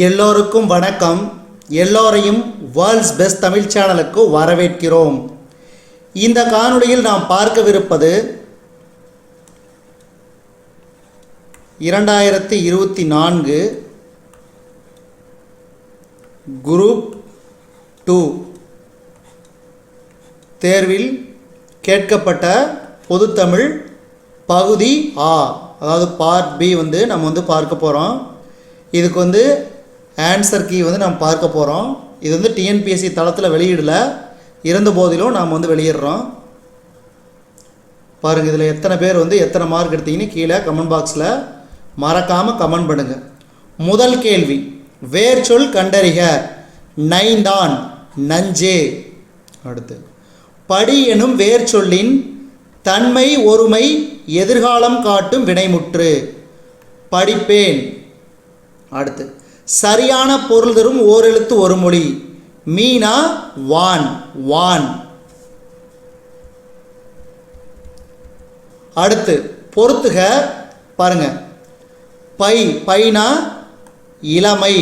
எல்லோருக்கும் வணக்கம். எல்லோரையும் வேர்ல்ட்ஸ் பெஸ்ட் தமிழ் சேனலுக்கு வரவேற்கிறோம். இந்த காணொளியில் நாம் பார்க்கவிருப்பது 2024 குரூப் 2 தேர்வில் கேட்கப்பட்ட பொதுத்தமிழ் பகுதி ஆ, அதாவது பார்ட் பி நம்ம பார்க்க போகிறோம். இதுக்கு ஆன்சர் கீ நம்ம பார்க்க போகிறோம். இது டிஎன்பிஎஸ்சி தளத்தில் வெளியிடல, இருந்த போதிலும் நாம் வெளியிடுறோம். பாருங்கள், இதில் எத்தனை பேர் எத்தனை மார்க் எடுத்தீங்கன்னு கீழே கமெண்ட் பாக்ஸில் மறக்காமல் கமெண்ட் பண்ணுங்கள். முதல் கேள்வி, வேர் சொல் கண்டறிக. நைந்தான், நஞ்சே. அடுத்து, படி எனும் வேர் சொல்லின் தன்மை ஒருமை எதிர்காலம் காட்டும் வினைமுற்று. படிப்பேன். அடுத்து, சரியான பொருள் தரும் ஓரெழுத்து ஒரு மொழி. மீனா, வான், வான். அடுத்து, பொறுத்துக. பாருங்க, பை, பைனா இளமை.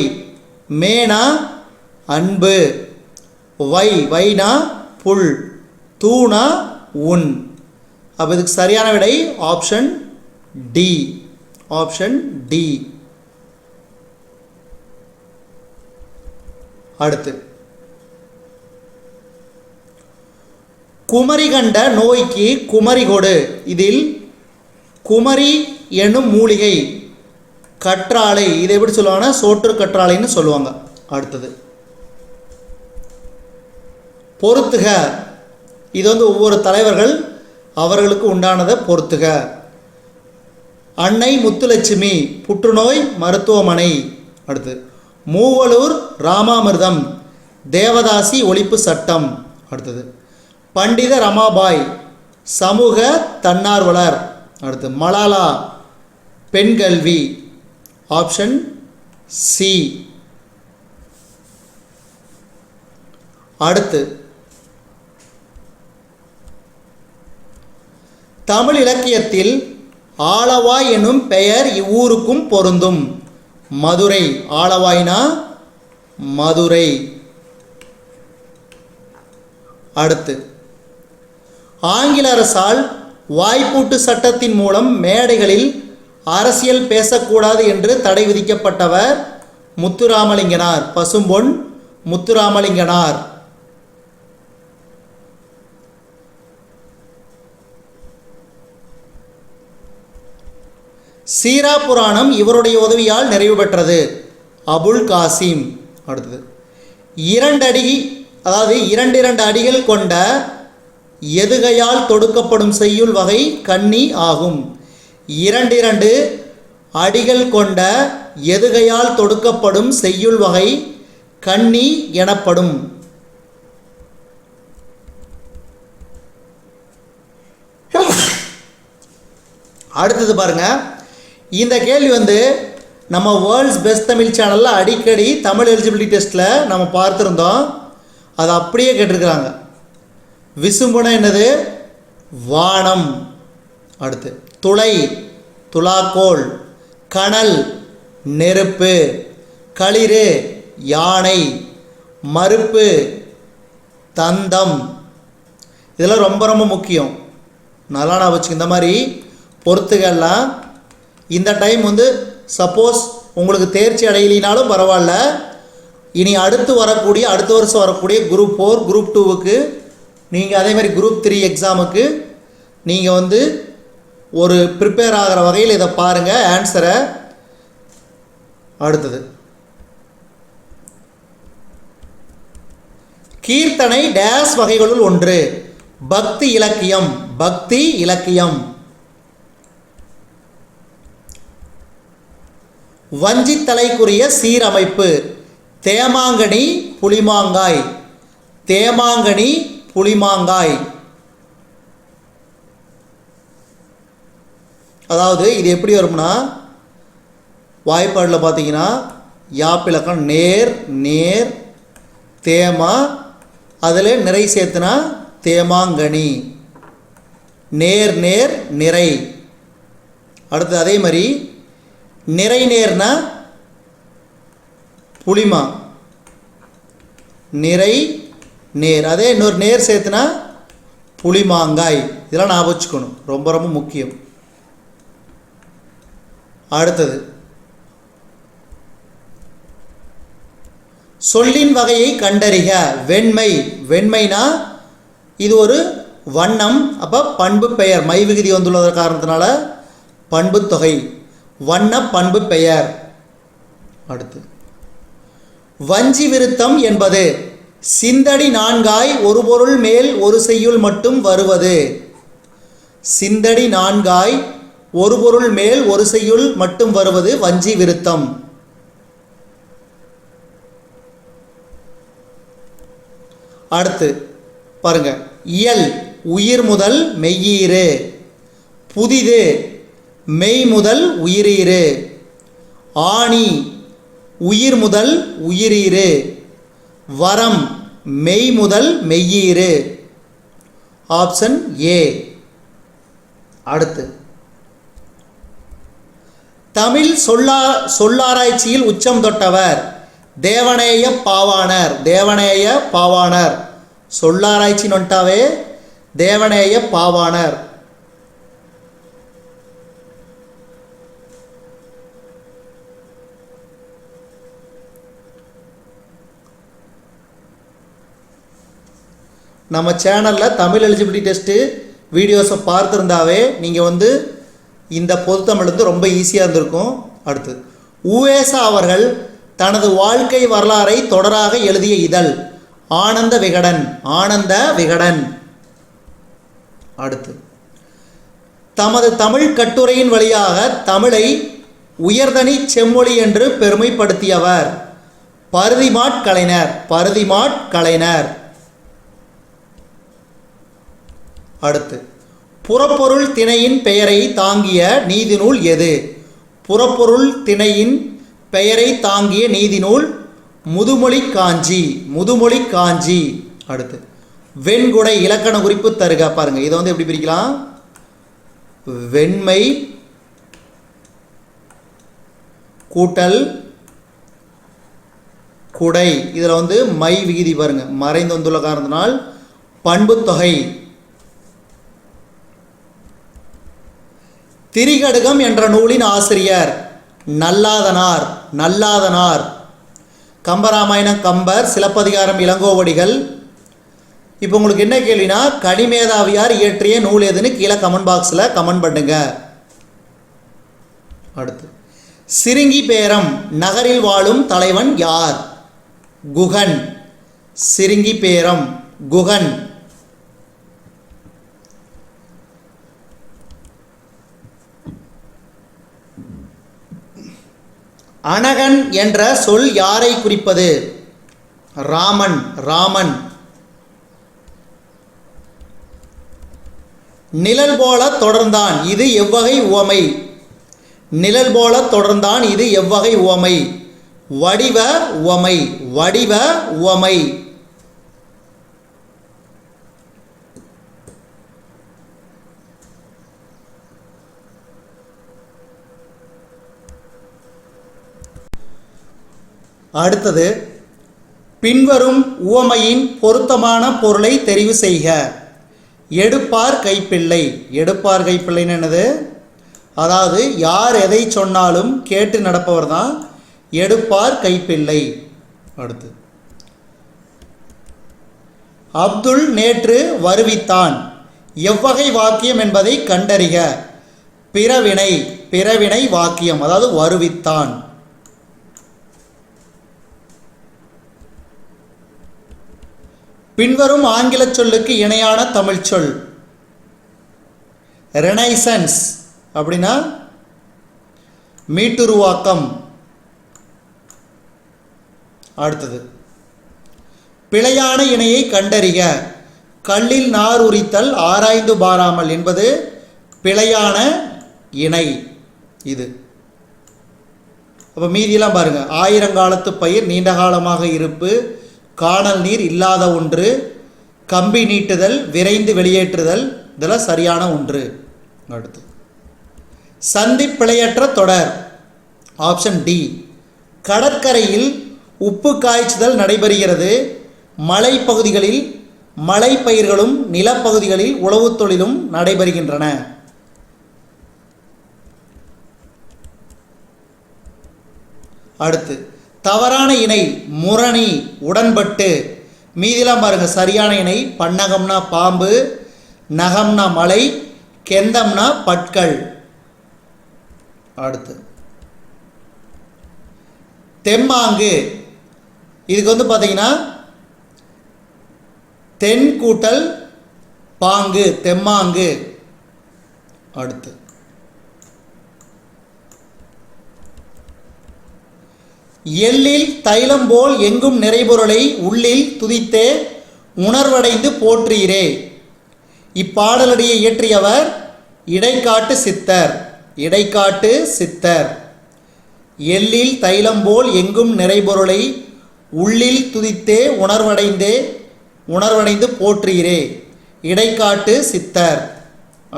மேனா அன்பு. வை, வைனா புல். தூணா உன். அப்போ இதுக்கு சரியான விடை ஆப்ஷன் டி. Option D. அடுத்து, குமரி கண்ட நோய்க்கு குமரி கொடு. இதில் குமரி எனும் மூலிகை கற்றாழை. இதை எப்படி சொல்லுவாங்கன்னா சோற்று கற்றாழைன்னு சொல்லுவாங்க. அடுத்தது, பொறுத்துக. இது ஒவ்வொரு தலைவர்கள் அவர்களுக்கு உண்டானதை பொறுத்துக. அன்னை முத்துலட்சுமி புற்றுநோய் மருத்துவமனை. அடுத்து, மூவலூர் ராமாமிர்தம் தேவதாசி ஒழிப்பு சட்டம். அடுத்தது, பண்டித ரமாபாய் சமூக தன்னார்வலர். அடுத்து, மலாலா பெண் கல்வி. Option C. அடுத்து, தமிழ் இலக்கியத்தில் ஆலவாய் எனும் பெயர் இவ்வூருக்கும் பொருந்தும். மதுரை. ஆலவாய்னா மதுரை. அடுத்து, ஆங்கில அரசால் வாய்ப்பூட்டு சட்டத்தின் மூலம் மேடைகளில் அரசியல் பேசக்கூடாது என்று தடை விதிக்கப்பட்டவர் முத்துராமலிங்கனார். பசும்பொன் முத்துராமலிங்கனார். சீரா புராணம் இவருடைய உதவியால் நிறைவு பெற்றது. அபுல் காசிம். அடுத்தது, இரண்டடி, அதாவது இரண்டு அடிகள் கொண்ட எதுகையால் தொடுக்கப்படும் செய்யுள் வகை கண்ணி ஆகும். இரண்டு அடிகள் கொண்ட எதுகையால் தொடுக்கப்படும் செய்யுள் வகை கண்ணி எனப்படும். அடுத்தது பாருங்க, இந்த கேள்வி நம்ம வேர்ல்ட்ஸ் பெஸ்ட் தமிழ் சேனலில் அடிக்கடி தமிழ் எலிஜிபிலிட்டி டெஸ்ட்டில் நம்ம பார்த்துருந்தோம். அது அப்படியே கேட்டிருக்கிறாங்க. விசும்புனா என்னது? வானம். அடுத்து, துளை துலாக்கோல். கனல் நெருப்பு. களிறு யானை. மறுப்பு தந்தம். இதெல்லாம் ரொம்ப ரொம்ப முக்கியம், நல்லா நான் வச்சுக்க. இந்த மாதிரி பொறுத்துகள்லாம் இந்த டைம் சப்போஸ் உங்களுக்கு தேர்ச்சி அடையலினாலும் பரவாயில்ல, இனி அடுத்த வருஷம் வரக்கூடிய குரூப் 4 குரூப் 2க்கு நீங்கள் அதே மாதிரி குரூப் 3 எக்ஸாமுக்கு நீங்கள் ஒரு ப்ரிப்பேர் ஆகிற வகையில் இதை பாருங்கள் ஆன்சரை. அடுத்தது, கீர்த்தனை டேஸ் வகைகளுள் ஒன்று. பக்தி இலக்கியம். பக்தி இலக்கியம். வஞ்சித்தலைக்குரிய சீரமைப்பு. தேமாங்கனி புளிமாங்காய். தேமாங்கனி புளிமாங்காய். அதாவது இது எப்படி வரும்னா, வாய்ப்பாடில் பார்த்தீங்கன்னா யாப்பிலக்கம் நேர் நேர் தேமா, அதில் நிறை சேர்த்துனா தேமாங்கனி. நேர் நேர் நிறை. அடுத்து அதே மாதிரி நிறை நேர்னா புளிமா, நிறை நேர். அதே இன்னொரு நேர் சேர்த்துனா புளிமாங்காய். இதெல்லாம் ஞாபகம் வச்சுக்கணும், ரொம்ப ரொம்ப முக்கியம். அடுத்தது சொல்லின் வகையை கண்டறிக. வெண்மை, வெண்மைனா இது ஒரு வண்ணம். அப்போ பண்பு பெயர், மை விகுதி வந்துள்ள காரணத்தினால பண்பு தொகை, வண்ண பண்பு பெயர். அடுத்து வஞ்சி விருத்தம் என்பது சிந்தடி நான்காய் ஒரு பொருள் மேல் ஒரு செய்யுள் மட்டும் வருவது. சிந்தடி நான்காய் ஒரு பொருள் மேல் ஒரு செய்யுள் மட்டும் வருவது வஞ்சி விருத்தம். அடுத்து பாருங்க, இயல் உயிர் முதல் மெய்யீரு, புதிது மெய் முதல் உயிரீரு, ஆணி உயிர் முதல் உயிரீரு, வரம் மெய் முதல் மெய்யீரு. Option A. அடுத்து தமிழ் சொல்லாராய்ச்சியில் உச்சம் தொட்டவர் தேவநேய பாவாணர். தேவநேய பாவாணர் சொல்லாராய்ச்சி நொட்டாவே தேவநேய பாவாணர். நம்ம சேனலில் தமிழ் எலிஜிபிலிட்டி டெஸ்ட்டு வீடியோஸை பார்த்துருந்தாவே நீங்கள் இந்த பொதுத்தமிழ் ரொம்ப ஈஸியாக இருந்திருக்கும். அடுத்து உவேசா அவர்கள் தனது வாழ்க்கை வரலாறை தொடராக எழுதிய இதழ் ஆனந்த விகடன். ஆனந்த விகடன். அடுத்து தமது தமிழ் கட்டுரையின் வழியாக தமிழை உயர்தனி செம்மொழி என்று பெருமைப்படுத்தியவர் பருதிமாட் கலைஞர். பருதிமாட் கலைஞர். அடுத்து புறப்பொருள் திணையின் பெயரை தாங்கிய நீதிநூல் எது? புறப்பொருள் திணையின் பெயரை தாங்கிய நீதிநூல் முதுமொழி காஞ்சி. முதுமொழி காஞ்சி. அடுத்து வெண்குடை இலக்கண குறிப்பு தருக. பாருங்க, இதை எப்படி பிரிக்கலாம்? வெண்மை கூட்டல் குடை. இதில் மை விகுதி பாருங்க மறைந்து வந்துள்ள காரணத்தினால் பண்பு தொகை. திரிகடுகம் என்ற நூலின் ஆசிரியர் நல்லாதனார். நல்லாதனார். கம்பராமாயணம் கம்பர், சிலப்பதிகாரம் இளங்கோவடிகள். இப்போ உங்களுக்கு என்ன கேள்வினா, கனிமேதாவியார் இயற்றிய நூல் எதுன்னு கீழே கமெண்ட் பாக்ஸில் கமெண்ட் பண்ணுங்க. அடுத்து சிறுங்கி பேரம் நகரில் வாழும் தலைவன் யார்? குகன். சிறுங்கி பேரம் குகன். அனகன் என்ற சொல் யாரை குறிப்பது? ராமன். ராமன். நிழல் போல தொடர்ந்தான் இது எவ்வகை உவமை? நிழல் போல தொடர்ந்தான் இது எவ்வகை உவமை? வடிவ உவமை. வடிவ உவமை. அடுத்தது பின்வரும் உவமையின் பொருத்தமான பொருளை தெரிவு செய்க. எடுப்பார் கைப்பிள்ளை. எடுப்பார் கைப்பிள்ளைன்னு என்னது? அதாவது யார் எதை சொன்னாலும் கேட்டு நடப்பவர் தான் எடுப்பார் கைப்பிள்ளை. அடுத்து அப்துல் நேற்று வருவித்தான் எவ்வகை வாக்கியம் என்பதை கண்டறிக. பிறவினை. பிறவினை வாக்கியம், அதாவது வருவித்தான். பின்வரும் ஆங்கில சொல்லுக்கு இணையான தமிழ் சொல் ரெனைசன்ஸ். அப்படின்னா மீட்டுருவாக்கம். அடுத்தது பிழையான இணையை கண்டறிக. கல்லில் நார் உரித்தல் ஆராய்ந்து பாராமல் என்பது பிழையான இணை. இது அப்போ மீதியெல்லாம் பாருங்க. ஆயிரங்காலத்து பயிர் நீண்ட காலமாக இருப்பு, காணல் நீர் இல்லாத ஒன்று, கம்பி நீட்டுதல், விரைந்து வெளியேற்றுதல், இதெல்லாம் சரியான ஒன்று. அடுத்து சந்தி பிழையற்ற தொடர். Option D. கடற்கரையில் உப்பு காய்ச்சுதல் நடைபெறுகிறது. மலைப்பகுதிகளில் மலைப்பயிர்களும் நிலப்பகுதிகளில் உழவு தொழிலும் நடைபெறுகின்றன. அடுத்து தவறான இணை முரணி உடன்பட்டு. மீதிலாம் பாருங்க சரியான இணை. பன்னகம்னா பாம்பு, நகம்னா மலை, கெந்தம்னா பற்கள். அடுத்து தெம்மாங்கு. இதுக்கு வந்து பார்த்தீங்கன்னா தென் கூட்டல் பாங்கு தெம்மாங்கு. அடுத்து எள்ளில் தைலம் போல் எங்கும் நிறைபொருளை உள்ளில் துதித்தே உணர்வடைந்து போற்றுகிறே. இப்பாடலடியை இயற்றியவர் இடைக்காட்டு சித்தர். இடைக்காட்டு சித்தர். எள்ளில் தைலம் போல் எங்கும் நிறைபொருளை உள்ளில் துதித்தே உணர்வடைந்து போற்றுகிறே. இடைக்காட்டு சித்தர்.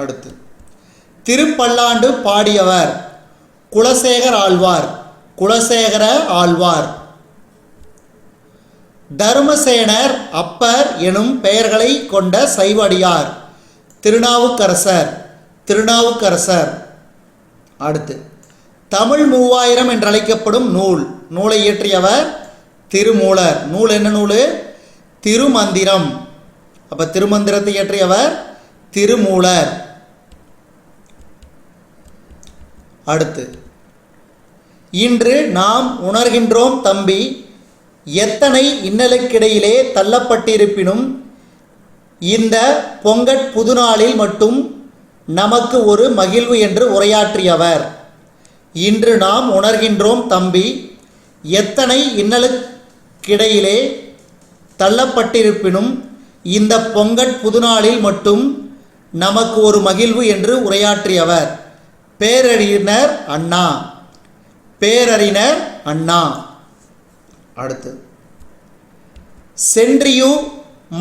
அடுத்து திருப்பல்லாண்டு பாடியவர் குலசேகர ஆழ்வார். குலசேகர ஆழ்வார். தர்மசேனர் அப்பர் எனும் பெயர்களை கொண்ட சைவடியார் திருநாவுக்கரசர். திருநாவுக்கரசர். அடுத்து தமிழ் 3000 என்றழைக்கப்படும் நூலை இயற்றியவர் திருமூலர். நூல் என்ன நூல்? திருமந்திரம். அப்போ திருமந்திரத்தை இயற்றியவர் திருமூலர். அடுத்து இன்று நாம் உணர்கின்றோம் தம்பி, எத்தனை இன்னலுக்கிடையிலே தள்ளப்பட்டிருப்பினும் இந்த பொங்கட் புதுநாளில் மட்டும் நமக்கு ஒரு மகிழ்வு என்று உரையாற்றியவர். இன்று நாம் உணர்கின்றோம் தம்பி, எத்தனை இன்னலுக்கிடையிலே தள்ளப்பட்டிருப்பினும் இந்த பொங்கட் புதுநாளில் மட்டும் நமக்கு ஒரு மகிழ்வு என்று உரையாற்றியவர் பேரறிஞர் அண்ணா. பேரறிஞர் அண்ணா. அடுத்து சென்ட்ரியூ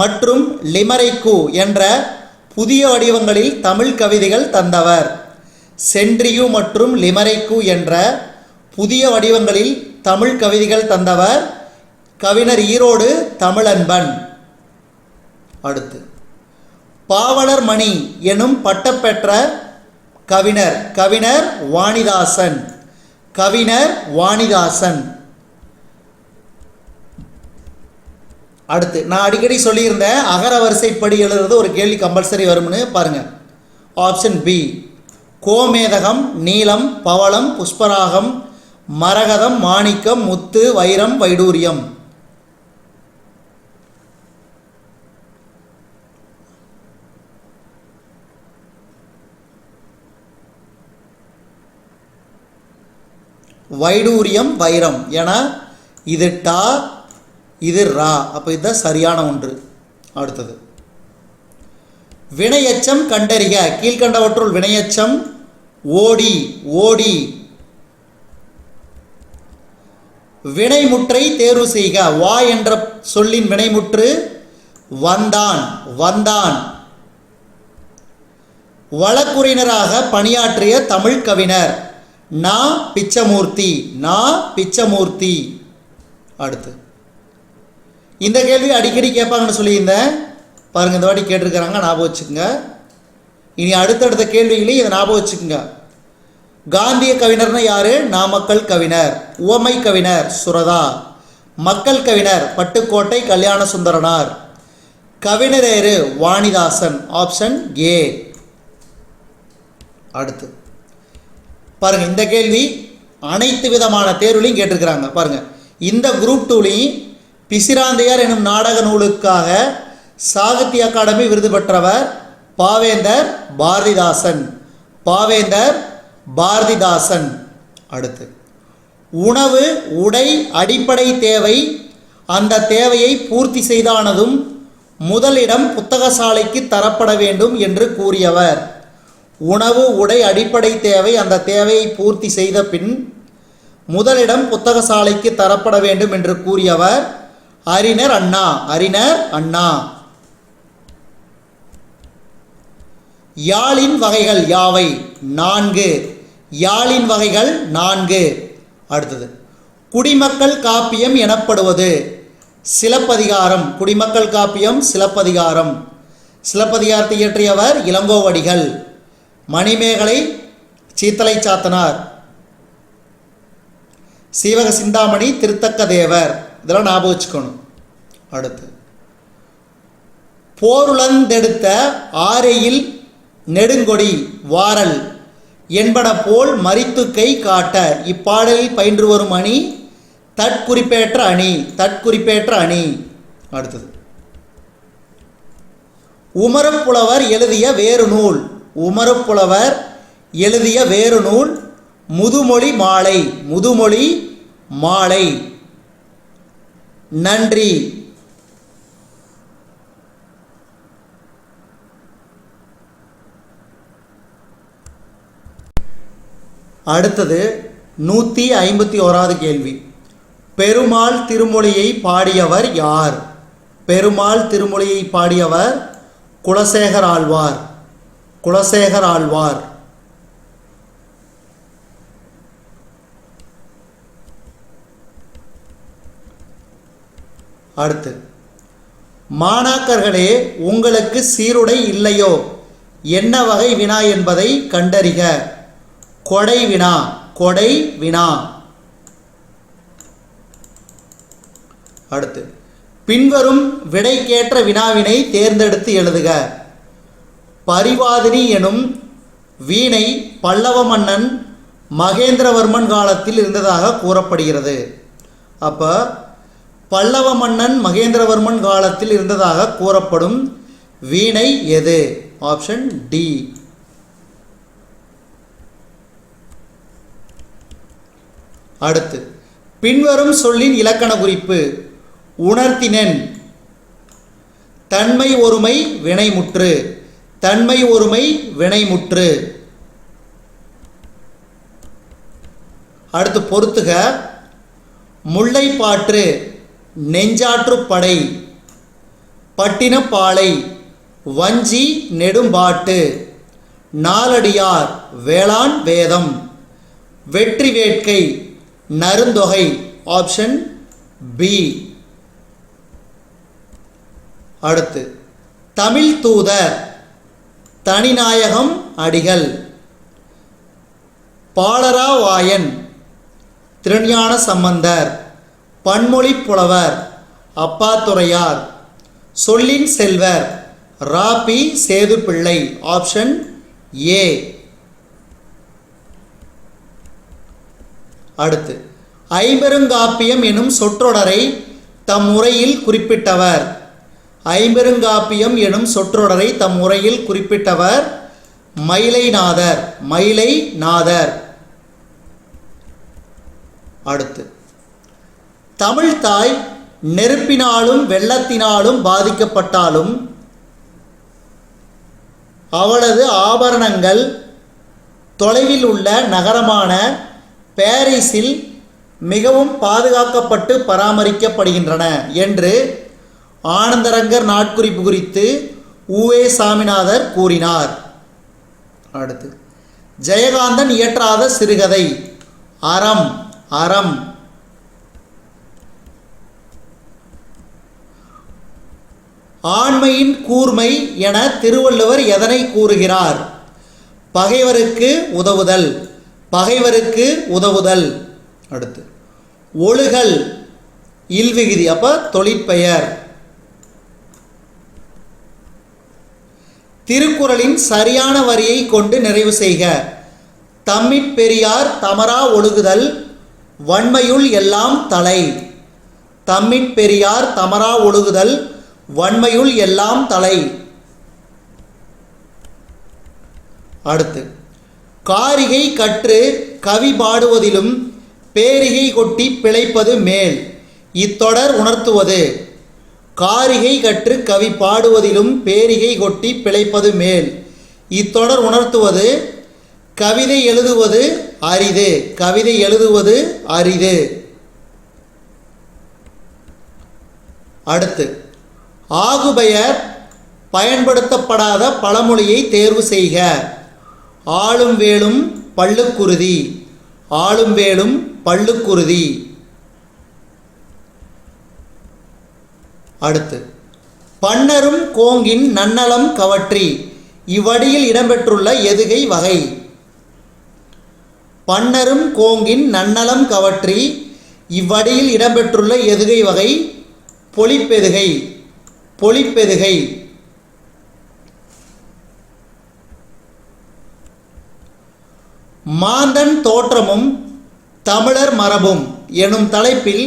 மற்றும் லிமரைக்கு என்ற புதிய வடிவங்களில் தமிழ் கவிதைகள் தந்தவர். சென்ட்ரியூ மற்றும் லிமரைக்கு என்ற புதிய வடிவங்களில் தமிழ் கவிதைகள் தந்தவர் கவிஞர் ஈரோடு தமிழன்பன். அடுத்து பாவலர் மணி எனும் பட்டப்பெற்ற கவிஞர் வாணிதாசன். கவிஞர் வாணிதாசன். அடுத்து நான் அடிக்கடி சொல்லியிருந்தேன் அகர வரிசைப்படி எழுதுறது ஒரு கேள்வி கம்பல்சரி வரும்னு பாருங்க. ஆப்ஷன் பி கோமேதகம், நீலம், பவளம், புஷ்பராகம், மரகதம், மாணிக்கம், முத்து, வைரம், வைடூரியம். வைடூரியம், வைரம். ஏன்னா இது டா, இது ரா. அப்போ இதுதான் சரியான ஒன்று. அடுத்தது வினையச்சம் கண்டறிக. கீழ்கண்டவற்றுள் வினையச்சம் ஓடி. ஓடி. வினைமுற்றை தேர்வு செய்க. வா என்ற சொல்லின் வினைமுற்று வந்தான். வந்தான். வழக்குரைஞராக பணியாற்றிய தமிழ் கவிஞர் நா. பிச்சமூர்த்தி. நா. பிச்சமூர்த்தி. அடுத்து இந்த கேள்வி அடிக்கடி கேட்பாங்கன்னு சொல்லியிருந்தேன் பாருங்கள். இந்த வாட்டி கேட்டிருக்கிறாங்க, ஞாபகம் வச்சுக்கோங்க. இனி அடுத்தடுத்த கேள்விகளையும் இதை ஞாபகம் வச்சுக்கோங்க. காந்திய கவிஞர்னா யாரு? நாமக்கல் கவிஞர். உவமை கவிஞர் சுரதா. மக்கள் கவிஞர் பட்டுக்கோட்டை கல்யாண சுந்தரனார். கவிஞரேறு வாணிதாசன். Option A. அடுத்து பாருங்கள், இந்த கேள்வி அனைத்து விதமான தேர்வுலையும் கேட்டிருக்கிறாங்க. பாருங்கள், இந்த குரூப் 2லையும் பிசிராந்தையார் எனும் நாடக நூலுக்காக சாகித்ய அகாடமி விருது பெற்றவர் பாவேந்தர் பாரதிதாசன். பாவேந்தர் பாரதிதாசன். அடுத்து உணவு, உடை அடிப்படை தேவை. அந்த தேவையை பூர்த்தி செய்தானதும் முதலிடம் புத்தகசாலைக்கு தரப்பட வேண்டும் என்று கூறியவர். உணவு, உடை அடிப்படை தேவை. அந்த தேவையை பூர்த்தி செய்த பின் முதலிடம் புத்தகசாலைக்கு தரப்பட வேண்டும் என்று கூறியவர் அறிஞர் அண்ணா. அறிஞர் அண்ணா. யாழின் வகைகள் யாவை? 4. யாழின் வகைகள் 4. அடுத்தது குடிமக்கள் காப்பியம் எனப்படுவது சிலப்பதிகாரம். குடிமக்கள் காப்பியம் சிலப்பதிகாரம். சிலப்பதிகாரத்தை இயற்றியவர் இளங்கோவடிகள். மணிமேகலை சீத்தலை சாத்தனார். சீவக சிந்தாமணி திருத்தக்க தேவர். இதெல்லாம் ஞாபகம் வச்சுக்கணும். அடுத்து போருளந்தெடுத்த ஆரையில் நெடுங்கொடி வாரல் என்பன போல் மரித்துக்கை காட்ட. இப்பாடலில் பயின்று வரும் அணி தற்குறிப்பேற்ற அணி. தற்குறிப்பேற்ற அணி. அடுத்தது உமரப்புலவர் எழுதிய வேறு நூல். உமரப்புலவர் எழுதிய வேறு நூல் முதுமொழி மாலை. முதுமொழி மாலை. நன்றி. அடுத்தது 151வது கேள்வி. பெருமாள் திருமொழியை பாடியவர் யார்? பெருமாள் திருமொழியை பாடியவர் குலசேகர ஆழ்வார். குலசேகர ஆழ்வார். அடுத்து மாணாக்கர்களே, உங்களுக்கு சீருடை இல்லையோ? என்ன வகை வினா என்பதை கண்டறிக. கொடை வினா. கொடை வினா. அடுத்து பின்வரும் விடைக்கேற்ற வினாவினை தேர்ந்தெடுத்து எழுதுக. பரிவாதினி எனும் வீணை பல்லவ மன்னன் மகேந்திரவர்மன் காலத்தில் இருந்ததாக கூறப்படுகிறது. அப்போ பல்லவ மன்னன் மகேந்திரவர்மன் காலத்தில் இருந்ததாக கூறப்படும் வீணை எது? Option D. அடுத்து பின்வரும் சொல்லின் இலக்கண குறிப்பு. உணர்த்தினன். தன்மை ஒருமை வினைமுற்று. தன்மை ஒருமை வினைமுற்று. அடுத்து பொறுத்துக. முல்லைப்பாற்று நெஞ்சாற்று படை. பட்டினப்பாலை வஞ்சி நெடும்பாட்டு. நாலடியார் வேளாண் வேதம். வெற்றி வேட்கை நருந்தொகை. Option B. அடுத்து தமிழ் தூதர் தனிநாயகம் அடிகள். பாலராவாயன் திருஞான சம்பந்தர். பன்மொழி புலவர் அப்பாத்துரையார். சொல்லின் செல்வர் ராபி சேதுப்பிள்ளை. Option A. அடுத்து ஐம்பெருங்காப்பியம் எனும் சொற்றொடரை தம் உரையில் குறிப்பிட்டவர். ஐம்பெருங்காப்பியம் எனும் சொற்றொடரை தம் உரையில் குறிப்பிட்டவர் மயிலைநாதர். மயிலைநாதர். அடுத்து தமிழ்தாய் நெருப்பினாலும் வெள்ளத்தினாலும் பாதிக்கப்பட்டாலும் அவளது ஆபரணங்கள் தொலைவில் உள்ள நகரமான பாரிஸில் மிகவும் பாதுகாக்கப்பட்டு பராமரிக்கப்படுகின்றன என்று ஆனந்தரங்கர் நாட்குறிப்பு குறித்து உவே சாமிநாதர் கூறினார். அடுத்து ஜெயகாந்தன் இயற்றாத சிறுகதை அறம். அறம். ஆண்மையின் கூர்மை என திருவள்ளுவர் எதனை கூறுகிறார்? பகைவருக்கு உதவுதல். பகைவருக்கு உதவுதல். அடுத்து ஒழுகல் இல்விகுதி. அப்போ தொழிற்பெயர். திருக்குறளின் சரியான வரியை கொண்டு நிறைவு செய்க. தம்மிற் பெரியார் தமரா ஒழுகுதல் வன்மையுள் எல்லாம் தலை. தம்மிற் பெரியார் தமரா ஒழுகுதல் வன்மையுள் எல்லாம் தலை. அடுத்து காரிகை கற்று கவி பாடுவதிலும் பேரிகை கொட்டி பிழைப்பது மேல். இத்தொடர் உணர்த்துவது. காரிகை கற்று கவி பாடுவதிலும் பேரிகை கொட்டி பிழைப்பது மேல். இத்தொடர் உணர்த்துவது கவிதை எழுதுவது அரிது. கவிதை எழுதுவது அரிது. அடுத்து ஆகுபெயர் பயன்படுத்தப்படாத பழமொழியை தேர்வு செய்க. ஆளும் வேலும் பள்ளுக்குருதி. ஆளும் வேலும் பள்ளுக்குருதி. அடுத்து பன்னரும் கோங்கின் நன்னலம் கவற்றி இவ்வடியில் இடம்பெற்றுள்ள எதுகை வகை. பன்னரும் கோங்கின் நன்னலம் கவற்றி இவ்வடியில் இடம்பெற்றுள்ள எதுகை வகை பொழிப்பெதுகை. பொழிப்பெதுகை. மாந்தன் தோற்றமும் தமிழர் மரபும் எனும் தலைப்பில்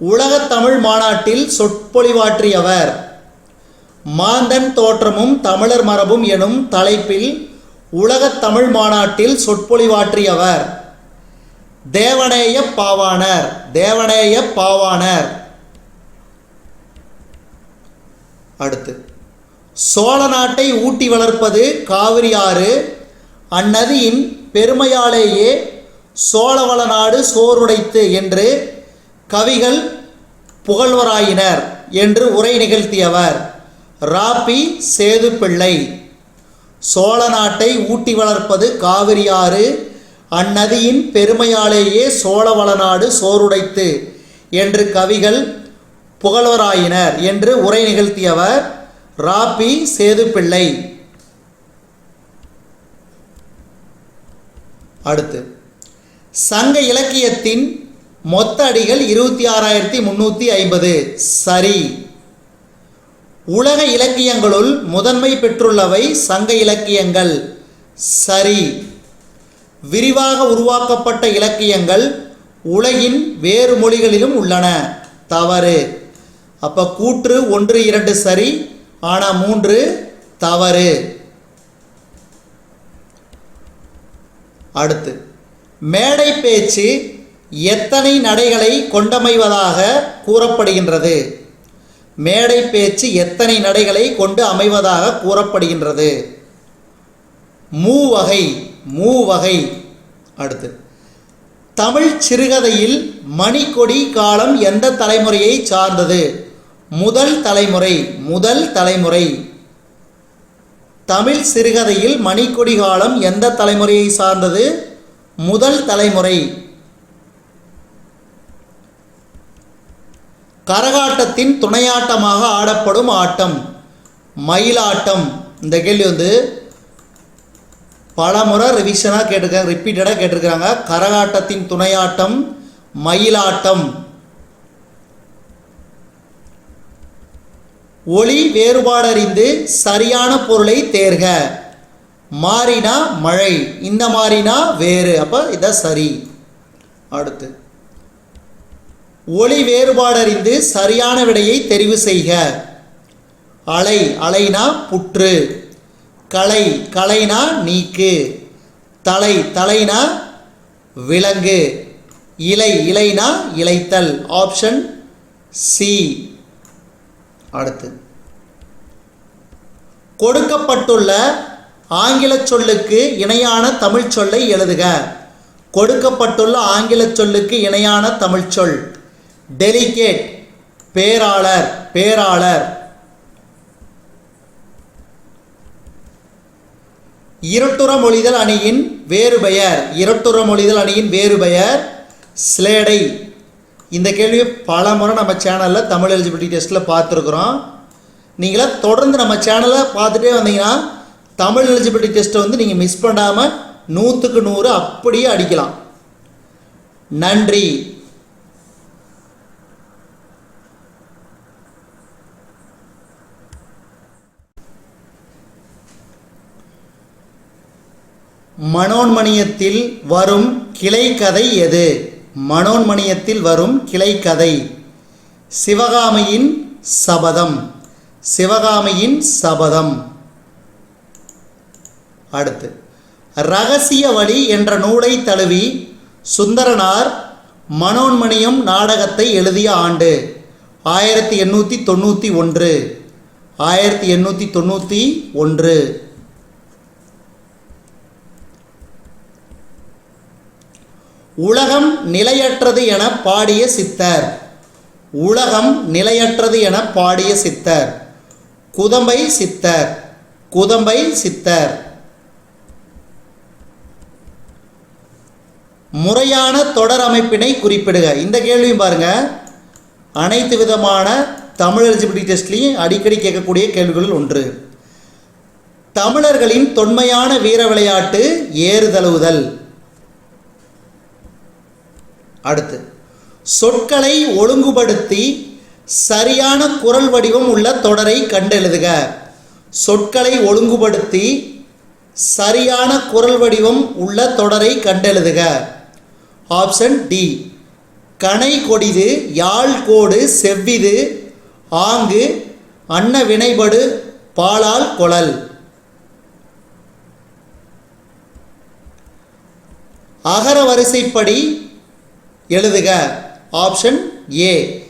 உலகத் தமிழ் மாநாட்டில் சொற்பொழிவாற்றியவர். மாந்தன் தோற்றமும் தமிழர் மரபும் எனும் தலைப்பில் உலகத் தமிழ் மாநாட்டில் சொற்பொழிவாற்றியவர் தேவநேய பாவாணர். தேவநேய பாவாணர். அடுத்து சோழ நாட்டை ஊட்டி வளர்ப்பது காவிரி ஆறு. அந்நதியின் பெருமையாலேயே சோழவள நாடு சோறுடைத்து என்று கவிகள் புகழ்வராயினர் என்று உரை நிகழ்த்தியவர் ராபி சேதுப்பிள்ளை. சோழ நாட்டை ஊட்டி வளர்ப்பது காவிரி ஆறு. அந்நதியின் பெருமையாலேயே சோழவள நாடு சோறுடைத்து என்று கவிகள் புகழ்வராயினர் என்று உரை நிகழ்த்தியவர் ராபி சேதுப்பிள்ளை. அடுத்து சங்க இலக்கியத்தின் மொத்த அடிகள் 26,350. சரி. உலக இலக்கியங்களுள் முதன்மை பெற்றுள்ளவை சங்க இலக்கியங்கள். சரி. விரிவாக உருவாக்கப்பட்ட இலக்கியங்கள் உலகின் வேறு மொழிகளிலும் உள்ளன. தவறு. அப்போ கூற்று 1, 2 சரி, ஆனால் 3 தவறு. அடுத்து மேடை பேச்சு எத்தனை நடைகளை கொண்டமைவதாக கூறப்படுகின்றது. மேடை பேச்சு எத்தனை நடைகளை கொண்டு அமைவதாக கூறப்படுகின்றது. மூவகை. மூவகை. அடுத்து தமிழ் சிறுகதையில் மணிக்கொடி காலம் எந்த தலைமுறையை சார்ந்தது. முதல் தலைமுறை. முதல் தலைமுறை. தமிழ் சிறுகதையில் மணிக்கொடி காலம் எந்த தலைமுறையை சார்ந்தது. முதல் தலைமுறை. கரகாட்டத்தின் துணையாட்டமாக ஆடப்படும் ஆட்டம் மயிலாட்டம். இந்த கேள்வி பல முறை ரிவிஷனாக கேட்டிருக்காங்க, ரிப்பீட்டடாக கேட்டிருக்கிறாங்க. கரகாட்டத்தின் துணையாட்டம் மயிலாட்டம். ஒளி வேறுபாடறிந்து சரியான பொருளை தேர்க. மாறினா மழை, இந்த மாறினா வேறு, அப்போ இதான் சரி. அடுத்து ஒளி வேறுபாடறிந்து சரியான விடையை தெரிவு செய்க. அலை. அலைனா புற்று. களை. களைனா நீக்கு. தலை. தலைனா விலங்கு. இலை. இலைனா இலைத்தல். Option C. அடுத்து கொடுக்கப்பட்டுள்ள ஆங்கில சொல்லுக்கு இணையான தமிழ் சொல்லை எழுதுக. கொடுக்கப்பட்டுள்ள ஆங்கில சொல்லுக்கு இணையான தமிழ் சொல் டெலிகேட். பேராளர். பேராளர். இரட்டுற மொழிதல் அணியின் வேறு பெயர். இரட்டுற மொழிதல் அணியின் வேறு பெயர் ஸ்லேடை. இந்த கேள்வியை பல முறை நம்ம சேனலில் தமிழ் எலிஜிபிலிட்டி டெஸ்ட்டில் பார்த்துருக்குறோம். நீங்களா தொடர்ந்து நம்ம சேனலை பார்த்துட்டே வந்தீங்கன்னா தமிழ் எலிஜிபிலிட்டி டெஸ்ட்டை நீங்கள் மிஸ் பண்ணாமல் 100க்கு 100 அப்படியே அடிக்கலாம். நன்றி. மனோன்மணியத்தில் வரும் கிளைக்கதை எது. மனோன்மணியத்தில் வரும் கிளைக்கதை சிவகாமியின் சபதம். சிவகாமியின் சபதம். அடுத்து இரகசிய வழி என்ற நூலை தழுவி சுந்தரனார் மனோன்மணியம் நாடகத்தை எழுதிய ஆண்டு 1891. 1891. உலகம் நிலையற்றது என பாடிய சித்தர். உலகம் நிலையற்றது என பாடிய சித்தர் குதம்பை சித்தர். குதம்பை சித்தர். முறையான தொடர் அமைப்பினை குறிப்பிடுக. இந்த கேள்வியும் பாருங்க, அனைத்து விதமான தமிழ் எலிஜிபிலிட்டி டெஸ்ட்லையும் அடிக்கடி கேட்கக்கூடிய கேள்விகளில் ஒன்று. தமிழர்களின் தொன்மையான வீர விளையாட்டு ஏறுதழுவுதல். அடுத்து, சொற்களை ஒழுங்குபடுத்தி சரியான குரல் வடிவம் உள்ள தொடரை கண்டெழுதுக. சொற்களை ஒழுங்குபடுத்தி சரியான குரல் வடிவம் உள்ள தொடரை கண்டெழுதுக. Option D. கணை கொடிது, யாழ் கோடு, செவ்விது, ஆங்கு, அன்ன வினைபடு, பாலால் கொளல். அகர வரிசைப்படி எழுதுக. Option A.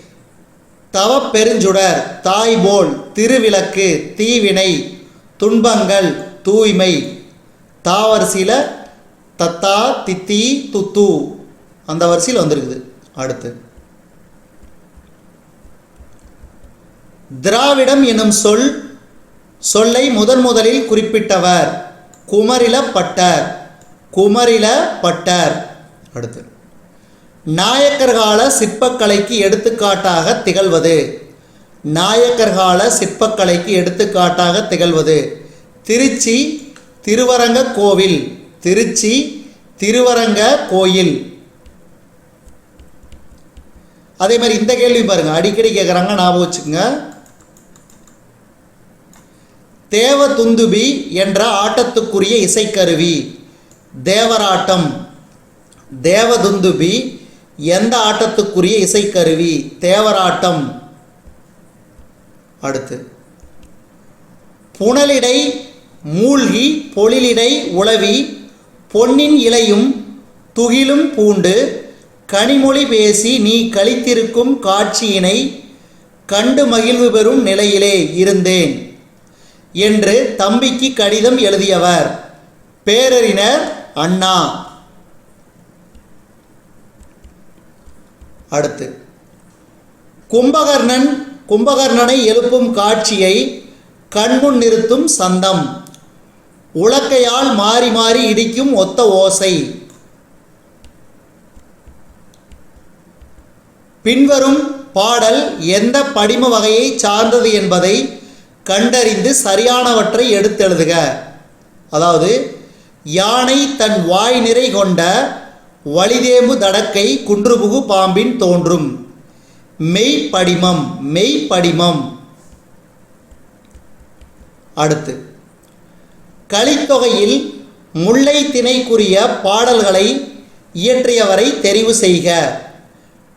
தவப்பெருஞ்சுடர், தாய்போல், திருவிளக்கு, தீவினை, துன்பங்கள், தூய்மை. தாவரிசையில் தத்தா, தித்தி, துத்து அந்த வரிசையில் வந்திருக்குது. அடுத்து, திராவிடம் எனும் சொல்லை முதலில் குறிப்பிட்டவர் குமரிலப்பட்டர். குமரிலப்பட்டர். அடுத்து, நாயக்கர்கால சிற்பக்கலைக்கு எடுத்துக்காட்டாக திகழ்வது. நாயக்கர்கால சிற்பக்கலைக்கு எடுத்துக்காட்டாக திகழ்வது திருச்சி திருவரங்க கோவில். திருச்சி திருவரங்க கோயில். அதே மாதிரி இந்த கேள்வி பாருங்க, அடிக்கடி கேட்குறாங்க, ஞாபகம் வச்சுக்கோங்க. தேவதுந்துபி என்ற ஆட்டத்துக்குரிய இசைக்கருவி தேவராட்டம். தேவதுந்துபி எந்த ஆட்டத்துக்குரிய இசைக்கருவி? தேவராட்டம். அடுத்து, புனலிடை மூழ்கி பொழிலிடை உளவி பொன்னின் இலையும் துகிலும் பூண்டு கனிமொழி பேசி நீ களித்திருக்கும் காட்சியினை கண்டு மகிழ்வு பெறும் நிலையிலே இருந்தேன் என்று தம்பிக்கு கடிதம் எழுதியவர் பேரறிஞர் அண்ணா. அடுத்து, கும்பகர்ணனை எழுப்பும் காட்சியை கண்முன் நிறுத்தும் சந்தம். உலக்கையால் மாறி மாறி இடிக்கும் ஒத்த ஓசை. பின்வரும் பாடல் எந்த படிம வகையை சார்ந்தது என்பதை கண்டறிந்து சரியானவற்றை எடுத்தெழுதுக. அதாவது, யானை தன் வாய் நிறை கொண்ட வலிதேம்பு தடக்கை குன்றுபுகு பாம்பின் தோன்றும். மெய்ப்படிமம். மெய்ப்படிமம். அடுத்து, கலித்தொகையில் முல்லை திணைக்குரிய பாடல்களை இயற்றியவரை தெரிவு செய்க.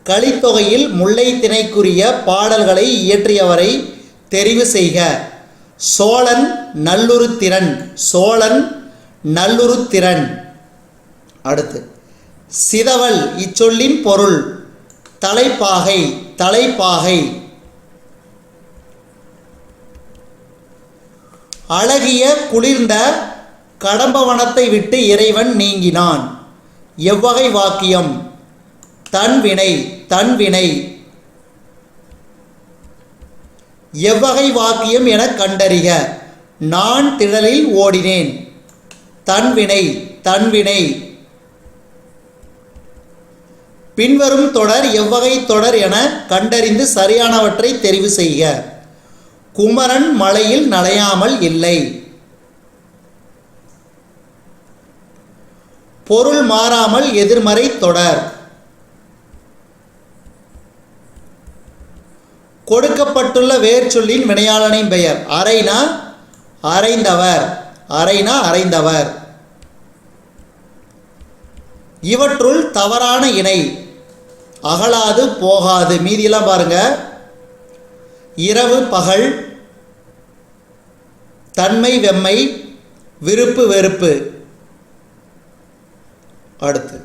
கலித்தொகையில் முல்லை திணைக்குரிய பாடல்களை இயற்றியவரை தெரிவு செய்க. சோழன் நல்லுருத்திரன். சோழன் நல்லுருத்திரன். அடுத்து, சிதவல் இச்சொல்லின் பொருள் தலைப்பாகை. தலைப்பாகை. அழகிய குளிர்ந்த கடம்பவனத்தை விட்டு இறைவன் நீங்கினான். எவ்வகை வாக்கியம்? தன்வினை. தன்வினை. எவ்வகை வாக்கியம் என கண்டறிக. நான் திடலில் ஓடினேன். தன்வினை. தன்வினை. பின்வரும் தொடர் எவ்வகை தொடர் என கண்டறிந்து சரியானவற்றை தெரிவு செய்க. குமரன் மலையில் நனையாமல் இல்லை. பொருள் மாறாமல் எதிர்மறை தொடர். கொடுக்கப்பட்டுள்ள வேர்ச்சொல்லின் வினையாளனின் பெயர். அரைனா அரைந்தவர். அரைனா அரைந்தவர். இவற்றுள் தவறான இணை அகலாது போகாது. மீதியெல்லாம் பாருங்க. இரவு பகல், தன்மை வெம்மை, விருப்பு வெறுப்பு. அடுத்து,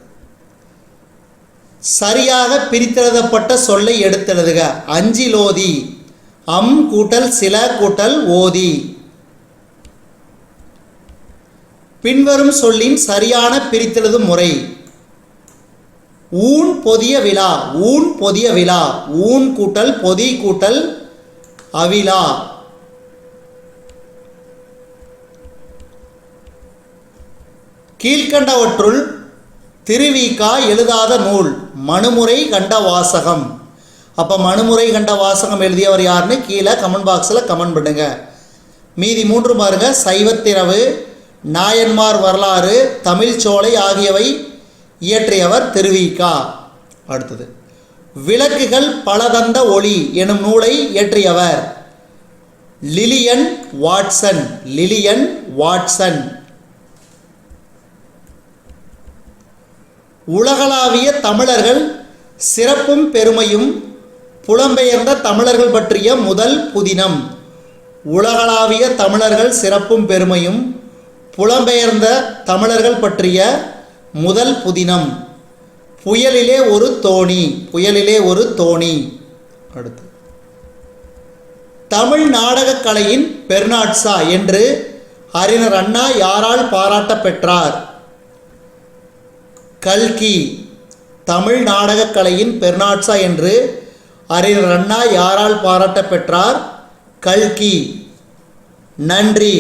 சரியாக பிரித்தெழுதப்பட்ட சொல்லை எடுத்தெழுதுக. அஞ்சிலோதி. அம் கூட்டல் சில கூட்டல் ஓதி. பின்வரும் சொல்லின் சரியான பிரித்தெழுதும் முறை. ஊன் பொதிய விழா. ஊன் பொதிய விழா. ஊன் கூட்டல் பொதி கூட்டல் அவிழா. கீழ்கண்டவற்றுள் திருவிகா எழுதாத நூல். மனுமுறை கண்ட வாசகம். அப்போ மனுமுறை கண்ட வாசகம் எழுதியவர் யாருன்னு கீழே கமெண்ட் பாக்ஸில் கமெண்ட் பண்ணுங்க. மீதி 3 பாருங்க. சைவத்திரவு, நாயன்மார் வரலாறு, தமிழ்ச்சோலை ஆகியவை இயற்றியவர் திருவிக. அடுத்தது விளக்குகள் பலதந்த ஒளி எனும் நூலை இயற்றியவர் லிலியன் வாட்சன். Lillian Watson. உலகளாவிய தமிழர்கள் சிறப்பும் பெருமையும் புலம்பெயர்ந்த தமிழர்கள் பற்றிய முதல் புதினம். உலகளாவிய தமிழர்கள் சிறப்பும் பெருமையும் புலம்பெயர்ந்த தமிழர்கள் பற்றிய முதல் புதினம். புயலிலே ஒரு தோணி. புயலிலே ஒரு தோணி. அடுத்து தமிழ் நாடகக் கலையின் பெர்னாட்சா என்று அறிஞர் அண்ணா யாரால் பாராட்ட பெற்றார்? கல்கி. தமிழ் நாடகக் கலையின் பெர்னாட்சா என்று அறிஞர் அண்ணா யாரால் பாராட்ட பெற்றார்? கல்கி. நன்றி.